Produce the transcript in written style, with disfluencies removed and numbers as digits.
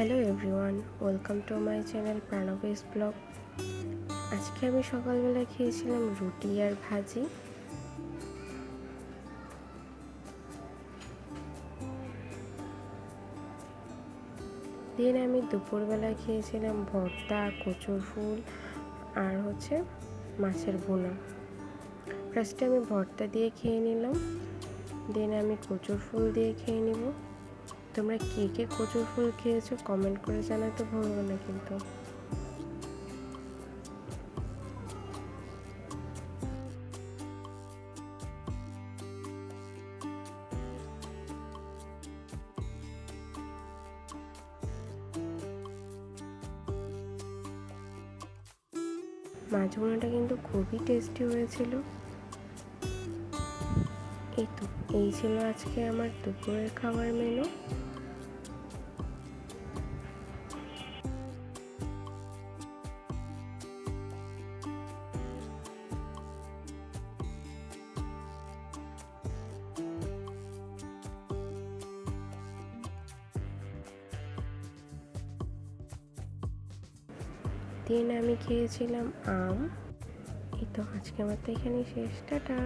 Hello everyone, welcome to my channel Pranbesh blog. আজকে আমি সকালবেলা খেয়েছিলাম রুটি আর ভাজি। দিন আমি দুপুরবেলা খেয়েছিলাম ভর্তা, কচুর ফুল আর মাছের ভুনা। ফার্স্টে আমি ভর্তা দিয়ে খেয়ে নিলাম, দেন আমি কচুর ফুল দিয়ে খেয়ে নিব। তোমরা কে কে কচুর ফুল খেয়েছো কমেন্ট করে জানাতে ভুলবো না কিন্তু। মাছ ভুনাটা কিন্তু খুবই টেস্টি হয়েছিল। এই ছিল আজকে আমার দুপুরের খাবার মেনু। দিন আমি খেয়েছিলাম আম। আজকে আমার তো এখানে শেষ, টাটা।